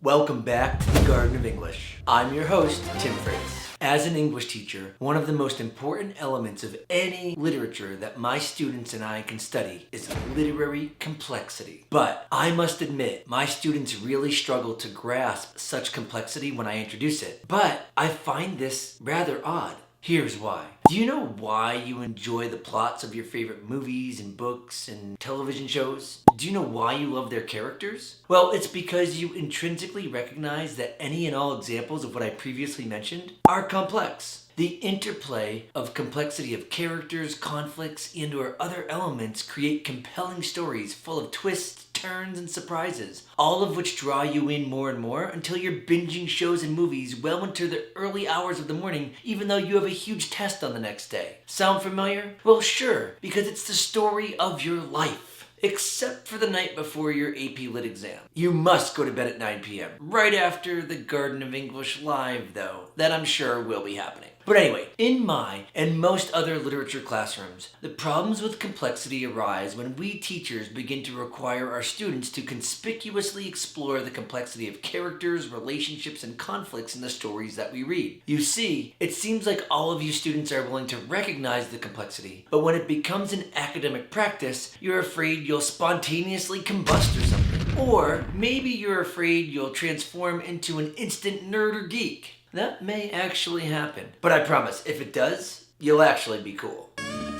Welcome back to the Garden of English. I'm your host, Tim Fritz. As an English teacher, one of the most important elements of any literature that my students and I can study is literary complexity. But I must admit, my students really struggle to grasp such complexity when I introduce it. But I find this rather odd. Here's why. Do you know why you enjoy the plots of your favorite movies and books and television shows? Do you know why you love their characters? Well, it's because you intrinsically recognize that any and all examples of what I previously mentioned are complex. The interplay of complexity of characters, conflicts, and/or other elements create compelling stories full of twists, turns, and surprises, all of which draw you in more and more until you're binging shows and movies well into the early hours of the morning, even though you have a huge test on the next day. Sound familiar? Well, sure, because it's the story of your life. Except for the night before your AP Lit exam. You must go to bed at 9 p.m. right after the Garden of English Live, though. That I'm sure will be happening. But anyway, in my and most other literature classrooms, the problems with complexity arise when we teachers begin to require our students to conspicuously explore the complexity of characters, relationships, and conflicts in the stories that we read. You see, it seems like all of you students are willing to recognize the complexity, but when it becomes an academic practice, you're afraid you'll spontaneously combust or something. Or maybe you're afraid you'll transform into an instant nerd or geek. That may actually happen. But I promise, if it does, you'll actually be cool.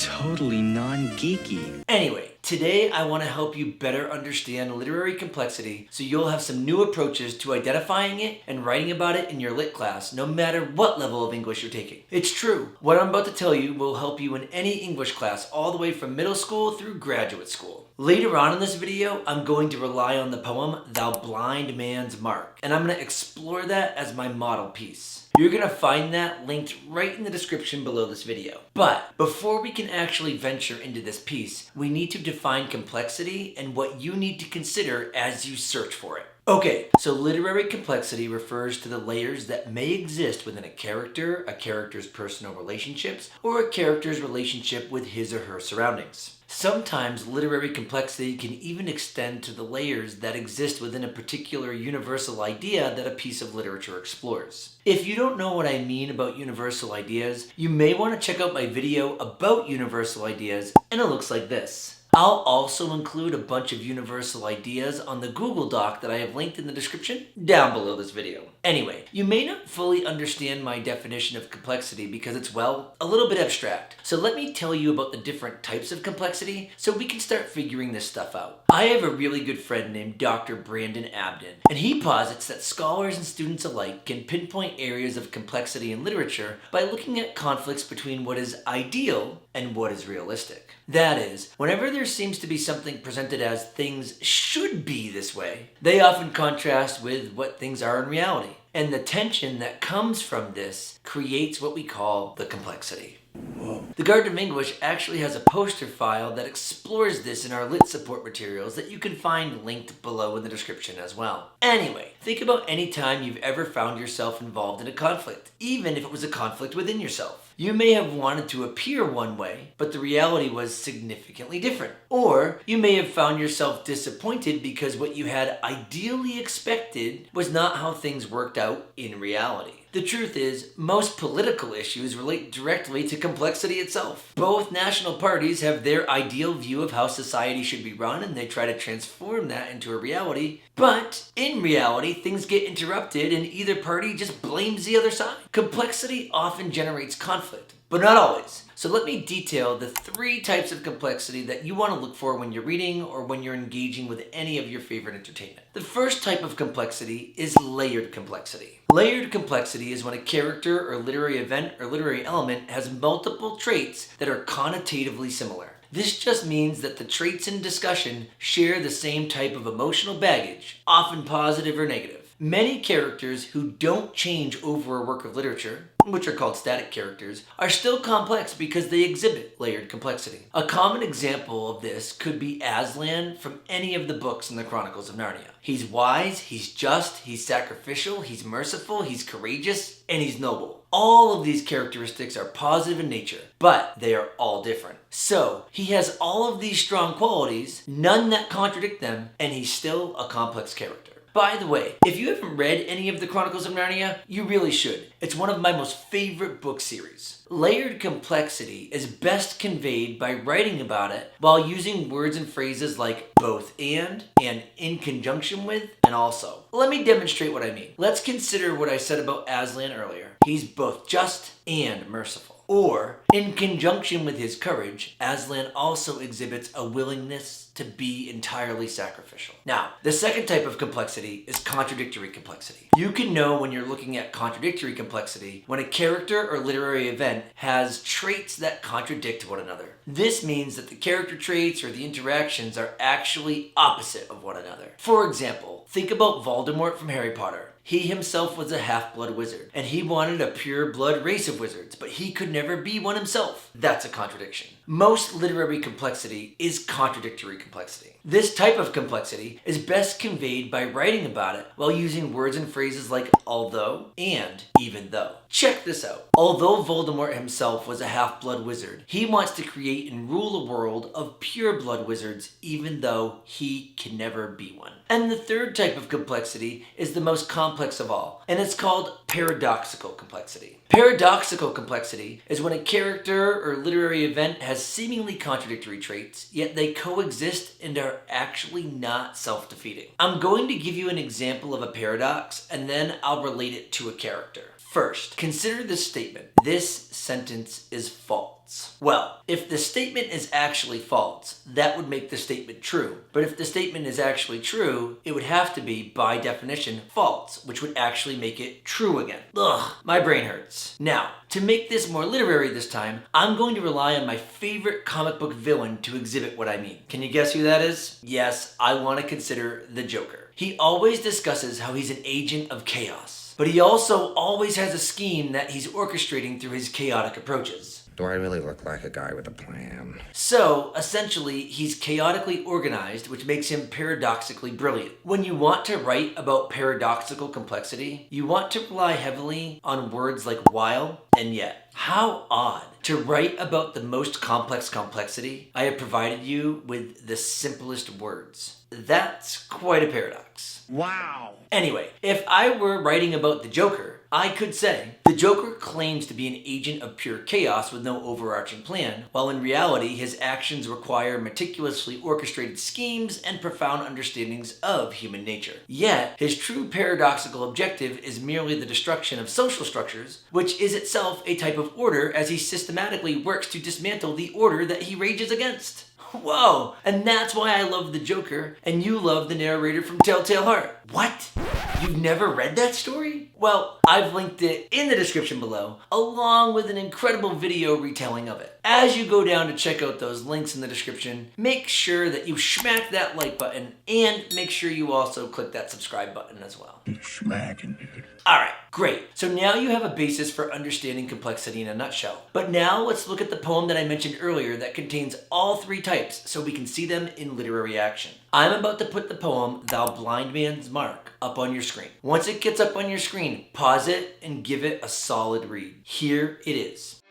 Totally non-geeky. Anyway, today I want to help you better understand literary complexity so you'll have some new approaches to identifying it and writing about it in your lit class, no matter what level of English you're taking. It's true. What I'm about to tell you will help you in any English class all the way from middle school through graduate school. Later on in this video, I'm going to rely on the poem Thou Blind Man's Mark, and I'm going to explore that as my model piece. You're going to find that linked right in the description below this video. But before we can actually venture into this piece, we need to define complexity and what you need to consider as you search for it. Okay, so literary complexity refers to the layers that may exist within a character's personal relationships, or a character's relationship with his or her surroundings. Sometimes literary complexity can even extend to the layers that exist within a particular universal idea that a piece of literature explores. If you don't know what I mean about universal ideas, you may want to check out my video about universal ideas, and it looks like this. I'll also include a bunch of universal ideas on the Google Doc that I have linked in the description down below this video. Anyway, you may not fully understand my definition of complexity because it's, well, a little bit abstract. So let me tell you about the different types of complexity so we can start figuring this stuff out. I have a really good friend named Dr. Brandon Abden, and he posits that scholars and students alike can pinpoint areas of complexity in literature by looking at conflicts between what is ideal and what is realistic. That is, whenever there seems to be something presented as things should be this way, they often contrast with what things are in reality. And the tension that comes from this creates what we call the complexity. Whoa. The Garden of English actually has a poster file that explores this in our lit support materials that you can find linked below in the description as well. Anyway, think about any time you've ever found yourself involved in a conflict, even if it was a conflict within yourself. You may have wanted to appear one way, but the reality was significantly different. Or you may have found yourself disappointed because what you had ideally expected was not how things worked out in reality. The truth is, most political issues relate directly to complexity itself. Both national parties have their ideal view of how society should be run, and they try to transform that into a reality. But in reality, things get interrupted and either party just blames the other side. Complexity often generates conflict, but not always. So let me detail the 3 types of complexity that you want to look for when you're reading or when you're engaging with any of your favorite entertainment. The first type of complexity is layered complexity. Layered complexity is when a character or literary event or literary element has multiple traits that are connotatively similar. This just means that the traits in discussion share the same type of emotional baggage, often positive or negative. Many characters who don't change over a work of literature, which are called static characters, are still complex because they exhibit layered complexity. A common example of this could be Aslan from any of the books in the Chronicles of Narnia. He's wise, he's just, he's sacrificial, he's merciful, he's courageous, and he's noble. All of these characteristics are positive in nature, but they are all different. So, he has all of these strong qualities, none that contradict them, and he's still a complex character. By the way, if you haven't read any of the Chronicles of Narnia, you really should. It's one of my most favorite book series. Layered complexity is best conveyed by writing about it while using words and phrases like both and in conjunction with, and also. Let me demonstrate what I mean. Let's consider what I said about Aslan earlier. He's both just and merciful. Or, in conjunction with his courage, Aslan also exhibits a willingness to be entirely sacrificial. Now, the second type of complexity is contradictory complexity. You can know when you're looking at contradictory complexity when a character or literary event has traits that contradict one another. This means that the character traits or the interactions are actually opposite of one another. For example, think about Voldemort from Harry Potter. He himself was a half-blood wizard, and he wanted a pure-blood race of wizards, but he could never be one himself. That's a contradiction. Most literary complexity is contradictory complexity. This type of complexity is best conveyed by writing about it while using words and phrases like although and even though. Check this out. Although Voldemort himself was a half-blood wizard, he wants to create and rule a world of pure-blood wizards even though he can never be one. And the third type of complexity is the most complex of all, and it's called paradoxical complexity. Paradoxical complexity is when a character or literary event has seemingly contradictory traits, yet they coexist and are actually not self-defeating. I'm going to give you an example of a paradox, and then I'll relate it to a character. First, consider this statement. This sentence is false. Well, if the statement is actually false, that would make the statement true. But if the statement is actually true, it would have to be, by definition, false, which would actually make it true again. Ugh, my brain hurts. Now, to make this more literary this time, I'm going to rely on my favorite comic book villain to exhibit what I mean. Can you guess who that is? Yes, I want to consider the Joker. He always discusses how he's an agent of chaos. But he also always has a scheme that he's orchestrating through his chaotic approaches. Do I really look like a guy with a plan? So, essentially, he's chaotically organized, which makes him paradoxically brilliant. When you want to write about paradoxical complexity, you want to rely heavily on words like while and yet. How odd. To write about the most complex complexity, I have provided you with the simplest words. That's quite a paradox. Wow. Anyway, if I were writing about the Joker, I could say, the Joker claims to be an agent of pure chaos with no overarching plan, while in reality his actions require meticulously orchestrated schemes and profound understandings of human nature. Yet, his true paradoxical objective is merely the destruction of social structures, which is itself a type of order as he systematically works to dismantle the order that he rages against. Whoa! And that's why I love the Joker, and you love the narrator from Telltale Heart. What? You've never read that story? Well, I've linked it in the description below, along with an incredible video retelling of it. As you go down to check out those links in the description, make sure that you smack that like button, and make sure you also click that subscribe button as well. Smacking, dude. Alright, great. So now you have a basis for understanding complexity in a nutshell. But now let's look at the poem that I mentioned earlier that contains all three types so we can see them in literary action. I'm about to put the poem Thou Blind Man's Mark up on your screen. Once it gets up on your screen, pause it and give it a solid read. Here it is.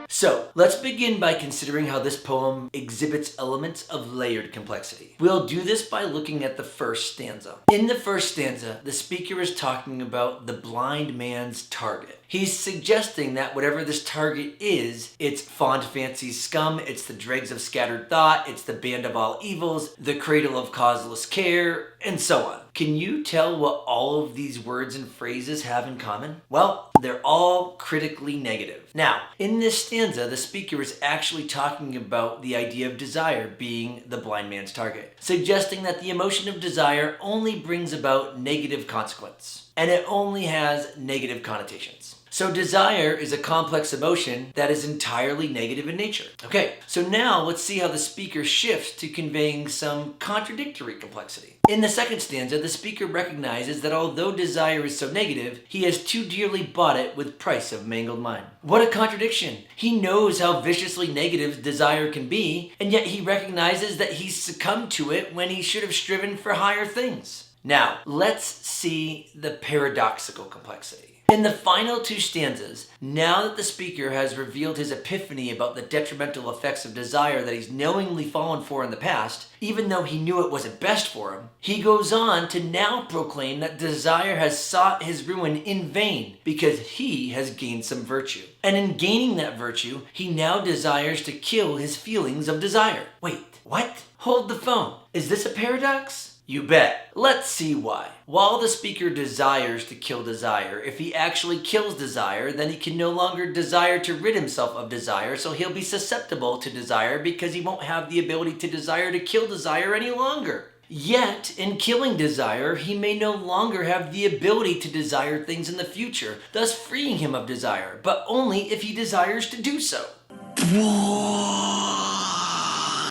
So, let's begin by considering how this poem exhibits elements of layered complexity. We'll do this by looking at the first stanza. In the first stanza, the speaker is talking about the blind man's target. He's suggesting that whatever this target is, it's fond fancy's scum, it's the dregs of scattered thought, it's the band of all evils, the cradle of causeless care, and so on. Can you tell what all of these words and phrases have in common? Well, they're all critically negative. Now, in this stanza, the speaker is actually talking about the idea of desire being the blind man's target, suggesting that the emotion of desire only brings about negative consequence, and it only has negative connotations. So desire is a complex emotion that is entirely negative in nature. Okay, so now let's see how the speaker shifts to conveying some contradictory complexity. In the second stanza, the speaker recognizes that although desire is so negative, he has too dearly bought it with price of mangled mind. What a contradiction! He knows how viciously negative desire can be, and yet he recognizes that he's succumbed to it when he should have striven for higher things. Now, let's see the paradoxical complexity. In the final two stanzas, now that the speaker has revealed his epiphany about the detrimental effects of desire that he's knowingly fallen for in the past, even though he knew it wasn't best for him, he goes on to now proclaim that desire has sought his ruin in vain because he has gained some virtue. And in gaining that virtue, he now desires to kill his feelings of desire. Wait, what? Hold the phone. Is this a paradox? You bet. Let's see why. While the speaker desires to kill desire, if he actually kills desire, then he can no longer desire to rid himself of desire, so he'll be susceptible to desire because he won't have the ability to desire to kill desire any longer. Yet, in killing desire, he may no longer have the ability to desire things in the future, thus freeing him of desire, but only if he desires to do so.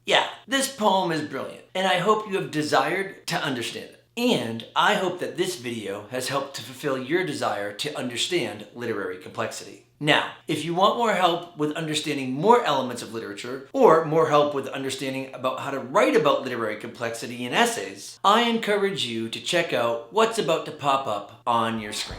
Yeah, this poem is brilliant, and I hope you have desired to understand it. And I hope that this video has helped to fulfill your desire to understand literary complexity. Now, if you want more help with understanding more elements of literature, or more help with understanding about how to write about literary complexity in essays, I encourage you to check out what's about to pop up on your screen.